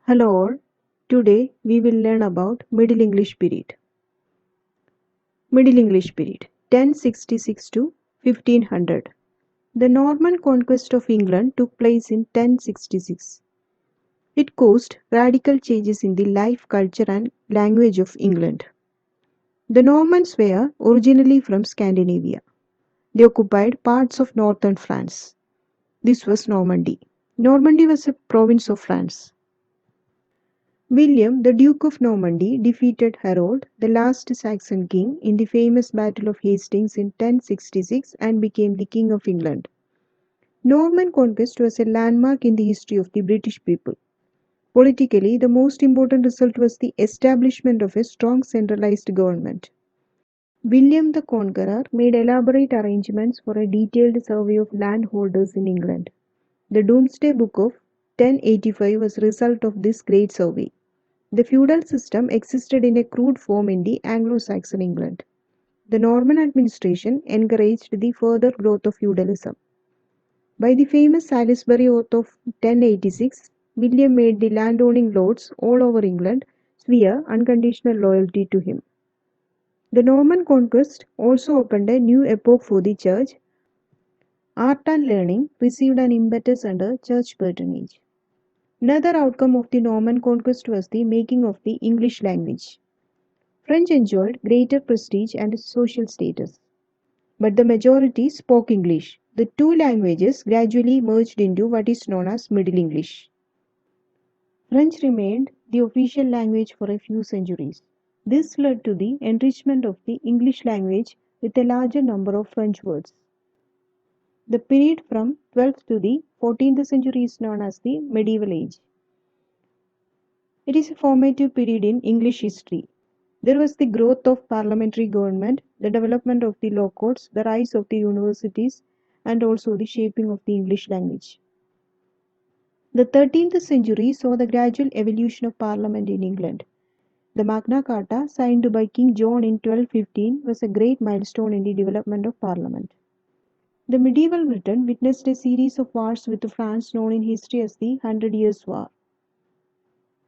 Hello all. Today we will learn about Middle English period. Middle English period 1066 to 1500. The Norman conquest of England took place in 1066. It caused radical changes in the life, culture and language of England. The Normans were originally from Scandinavia. They occupied parts of northern France. This was Normandy. Normandy was a province of France. William, the Duke of Normandy, defeated Harold, the last Saxon king, in the famous Battle of Hastings in 1066 and became the King of England. Norman conquest was a landmark in the history of the British people. Politically, the most important result was the establishment of a strong centralized government. William the Conqueror made elaborate arrangements for a detailed survey of landholders in England. The Domesday Book of 1085 was a result of this great survey. The feudal system existed in a crude form in the Anglo-Saxon England. The Norman administration encouraged the further growth of feudalism. By the famous Salisbury Oath of 1086, William made the landowning lords all over England swear unconditional loyalty to him. The Norman conquest also opened a new epoch for the church. Art and learning received an impetus under church patronage. Another outcome of the Norman conquest was the making of the English language. French enjoyed greater prestige and social status, but the majority spoke English. The two languages gradually merged into what is known as Middle English. French remained the official language for a few centuries. This led to the enrichment of the English language with a larger number of French words. The period from 12th to the 14th century is known as the Medieval Age. It is a formative period in English history. There was the growth of parliamentary government, the development of the law courts, the rise of the universities, and also the shaping of the English language. The 13th century saw the gradual evolution of parliament in England. The Magna Carta, signed by King John in 1215, was a great milestone in the development of parliament. The medieval Britain witnessed a series of wars with France known in history as the Hundred Years' War,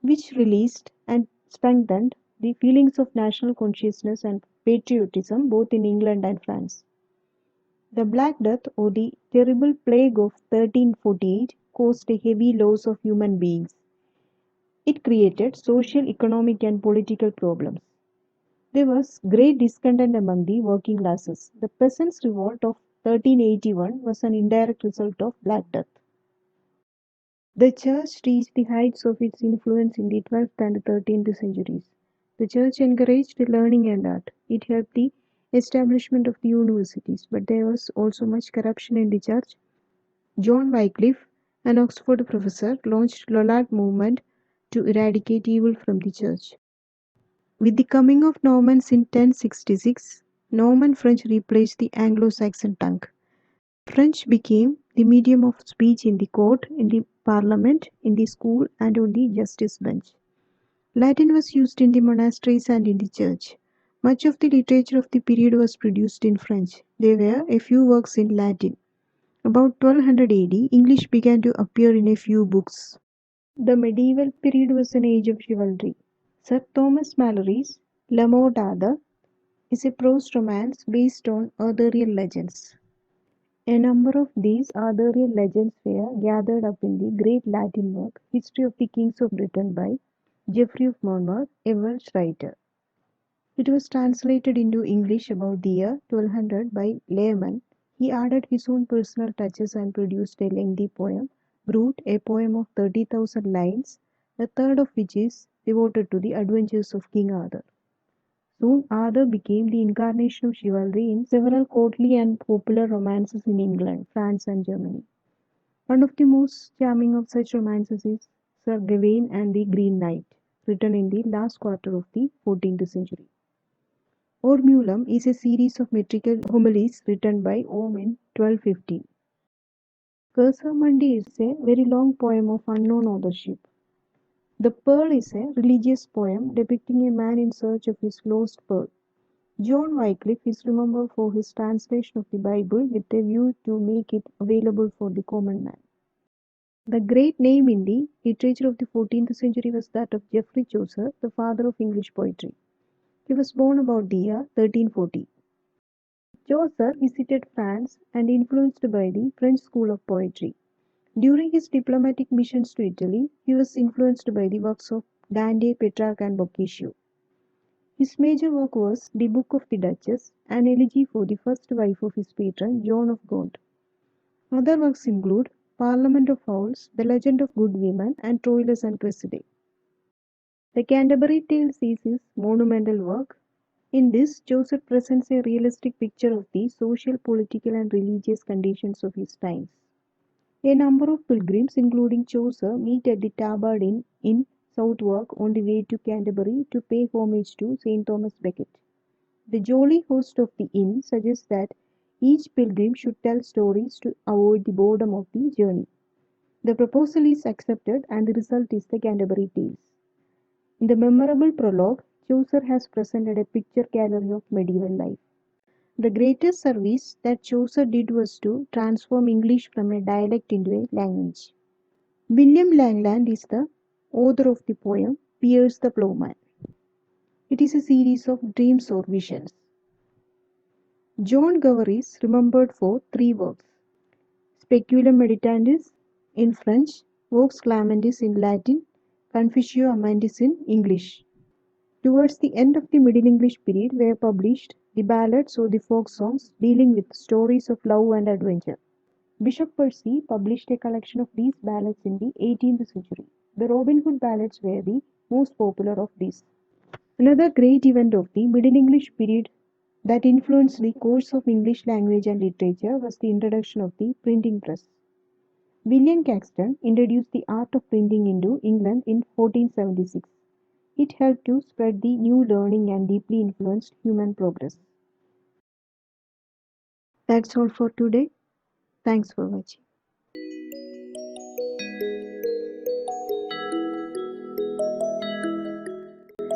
which released and strengthened the feelings of national consciousness and patriotism both in England and France. The Black Death, or the terrible plague of 1348, caused a heavy loss of human beings. It created social, economic, and political problems. There was great discontent among the working classes. The Peasants' Revolt of 1381 was an indirect result of Black Death. The church reached the heights of its influence in the 12th and 13th centuries. The church encouraged learning and art. It helped the establishment of the universities, but there was also much corruption in the church. John Wycliffe, an Oxford professor, launched Lollard movement to eradicate evil from the church. With the coming of Normans in 1066, Norman French replaced the Anglo-Saxon tongue. French became the medium of speech in the court, in the parliament, in the school, and on the justice bench. Latin was used in the monasteries and in the church. Much of the literature of the period was produced in French. There were a few works in Latin. About 1200 AD, English began to appear in a few books. The medieval period was an age of chivalry. Sir Thomas Malory's L'Amour d'Arthur is a prose romance based on Arthurian legends. A number of these Arthurian legends were gathered up in the great Latin work History of the Kings of Britain by Geoffrey of Monmouth, a Welsh writer. It was translated into English about the year 1200 by Layman. He added his own personal touches and produced a lengthy poem, Brut, a poem of 30,000 lines, a third of which is devoted to the adventures of King Arthur. Soon Arthur became the incarnation of chivalry in several courtly and popular romances in England, France, and Germany. One of the most charming of such romances is Sir Gawain and the Green Knight, written in the last quarter of the 14th century. Ormulum is a series of metrical homilies written by Ohm in 1215. Cursor Mundi is a very long poem of unknown authorship. The Pearl is a religious poem depicting a man in search of his lost pearl. John Wycliffe is remembered for his translation of the Bible with a view to make it available for the common man. The great name in the literature of the 14th century was that of Geoffrey Chaucer, the father of English poetry. He was born about the year 1340. Chaucer visited France and influenced by the French school of poetry. During his diplomatic missions to Italy, he was influenced by the works of Dante, Petrarch, and Boccaccio. His major work was The Book of the Duchess, an elegy for the first wife of his patron, John of Gaunt. Other works include Parliament of Owls, The Legend of Good Women, and Troilus and Cressida. The Canterbury Tales is his monumental work. In this, Chaucer presents a realistic picture of the social, political, and religious conditions of his times. A number of pilgrims, including Chaucer, meet at the Tabard Inn in Southwark on the way to Canterbury to pay homage to St. Thomas Becket. The jolly host of the inn suggests that each pilgrim should tell stories to avoid the boredom of the journey. The proposal is accepted, and the result is the Canterbury Tales. In the memorable prologue, Chaucer has presented a picture gallery of medieval life. The greatest service that Chaucer did was to transform English from a dialect into a language. William Langland is the author of the poem Piers the Plowman. It is a series of dreams or visions. John Gower is remembered for three works: Speculum Meditantis in French, Vox Clamantis in Latin, Confessio Amantis in English. Towards the end of the Middle English period were published the ballads or the folk songs dealing with stories of love and adventure. Bishop Percy published a collection of these ballads in the 18th century. The Robin Hood ballads were the most popular of these. Another great event of the Middle English period that influenced the course of English language and literature was the introduction of the printing press. William Caxton introduced the art of printing into England in 1476. It helped to spread the new learning and deeply influenced human progress. That's all for today. Thanks for watching.